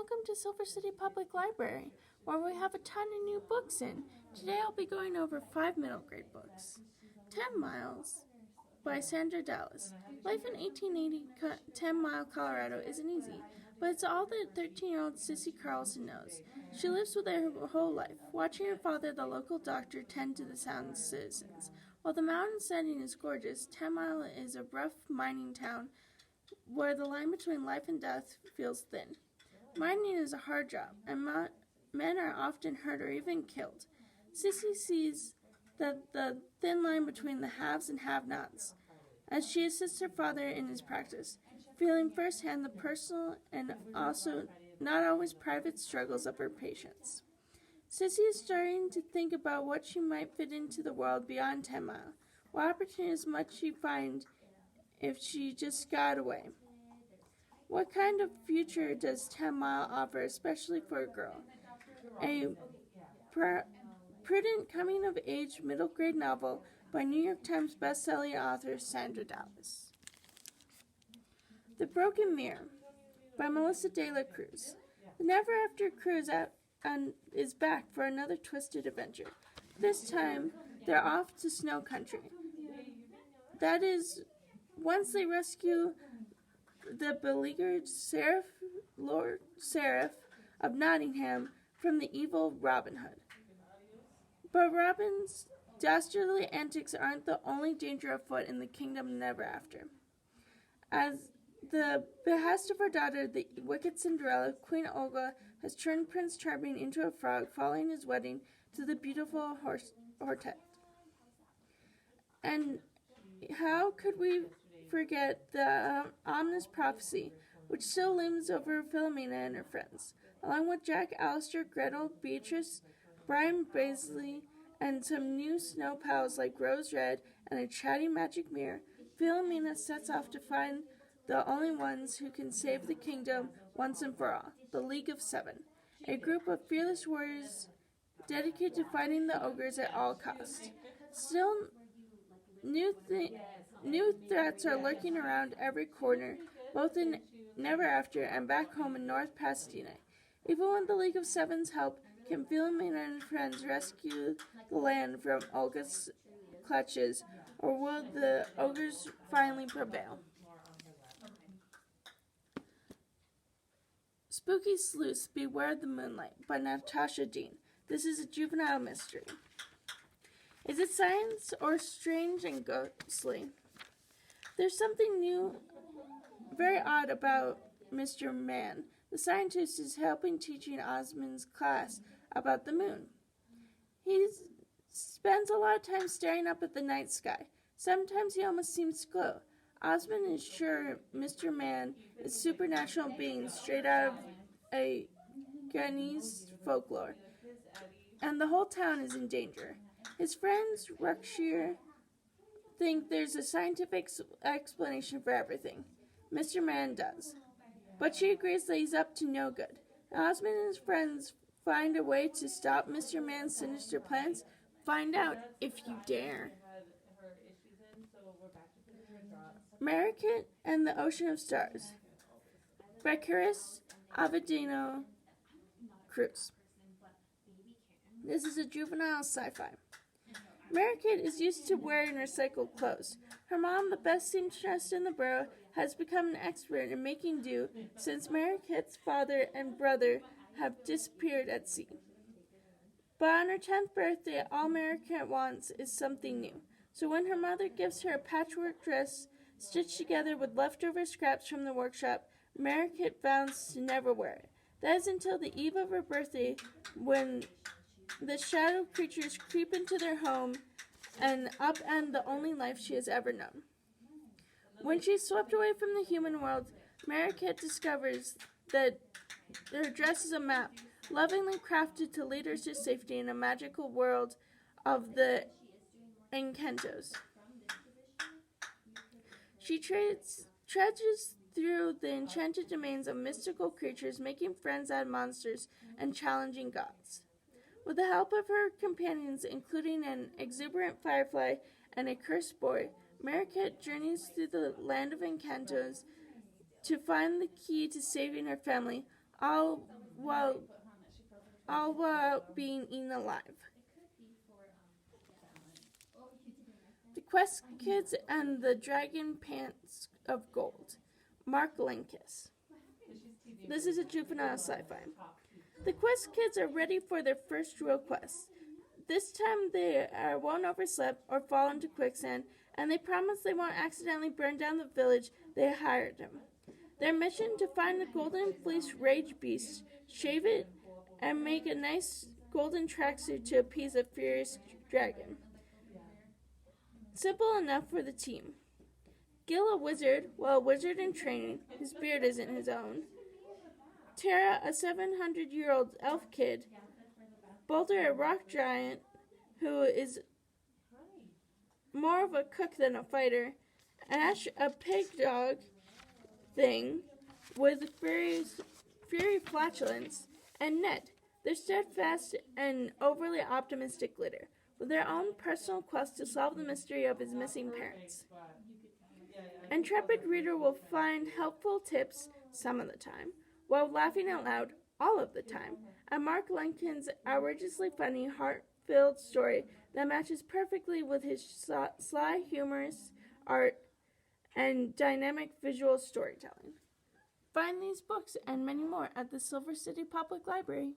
welcome to Silver City Public Library, where we have a ton of new books in. Today I'll be going over 5 middle grade books. 10 Miles by Sandra Dallas. Life in 1880 10 Mile, Colorado isn't easy, but it's all that 13-year-old Sissy Carlson knows. She lives with her whole life, watching her father, the local doctor, tend to the sound citizens. While the mountain setting is gorgeous, 10 Mile is a rough mining town where the line between life and death feels thin. Mining is a hard job, and men are often hurt or even killed. Sissy sees the thin line between the haves and have-nots as she assists her father in his practice, feeling firsthand the personal and also not always private struggles of her patients. Sissy is starting to think about what she might fit into the world beyond 10 Mile. What opportunities might she find if she just got away? What kind of future does 10 Mile offer, especially for a girl? A prudent coming-of-age middle-grade novel by New York Times best-selling author Sandra Dallas. The Broken Mirror by Melissa De La Cruz. The Never After crew is back for another twisted adventure. This time, they're off to snow country. That is, once they rescue the beleaguered Lord Seraph of Nottingham from the evil Robin Hood. But Robin's dastardly antics aren't the only danger afoot in the kingdom Never After. As the behest of her daughter, the wicked Cinderella, Queen Olga has turned Prince Charming into a frog following his wedding to the beautiful Hortense. And how could we forget the ominous prophecy, which still looms over Philomena and her friends? Along with Jack, Alistair, Gretel, Beatrice, Brian Baisley, and some new snow pals like Rose Red and a chatty magic mirror, Philomena sets off to find the only ones who can save the kingdom once and for all, the League of Seven, a group of fearless warriors dedicated to fighting the ogres at all costs. Still, new threats are lurking around every corner, both in Never After and back home in North Pasadena. Even with the League of Seven's help, can Philomena and friends rescue the land from Olga's clutches, or will the ogres finally prevail? Spooky Sleuths, Beware the Moonlight by Natasha Dean. This is a juvenile mystery. Is it science or strange and ghostly? There's something new, very odd about Mr. Man. The scientist is helping teaching Osmond's class about the moon. He spends a lot of time staring up at the night sky. Sometimes he almost seems to glow. Osmond is sure Mr. Man is supernatural being straight out of a Guyanese folklore, and the whole town is in danger. His friends, Ruckshire, think there's a scientific explanation for everything. Mr. Man does. But she agrees that he's up to no good. Osmond and his friends find a way to stop Mr. Man's sinister plans. Find out if you dare. Marikit and the Ocean of Stars by Chris Avellino Cruz. This is a juvenile sci-fi. Marikit is used to wearing recycled clothes. Her mom, the best seamstress in the borough, has become an expert in making do since Marikit's father and brother have disappeared at sea. But on her 10th birthday, all Marikit wants is something new. So when her mother gives her a patchwork dress stitched together with leftover scraps from the workshop, Marikit vows to never wear it. That is until the eve of her birthday, when the shadow creatures creep into their home and upend the only life she has ever known. When she's swept away from the human world, Marikit discovers that her dress is a map, lovingly crafted to lead her to safety in a magical world of the Encantos. She trudges through the enchanted domains of mystical creatures, making friends out of monsters and challenging gods. With the help of her companions, including an exuberant firefly and a cursed boy, Marikit journeys through the land of Encantos to find the key to saving her family, all while being eaten alive. The Quest Kids and the Dragon Pants of Gold. Mark Linkous. This is a juvenile sci-fi. The Quest Kids are ready for their first real quest. This time they won't oversleep or fall into quicksand, and they promise they won't accidentally burn down the village they hired them. Their mission: to find the golden fleece rage beast, shave it, and make a nice golden tracksuit to appease a furious dragon. Simple enough for the team. Gil, a wizard, a wizard in training, his beard isn't his own. Tara, a 700-year-old elf kid. Boulder, a rock giant who is more of a cook than a fighter. Ash, a pig dog thing with fury flatulence. And Ned, their steadfast and overly optimistic leader, with their own personal quest to solve the mystery of his missing parents. Intrepid reader will find helpful tips some of the time, while laughing out loud all of the time, and Mark Lincoln's outrageously funny, heart-filled story that matches perfectly with his sly, humorous art and dynamic visual storytelling. Find these books and many more at the Silver City Public Library.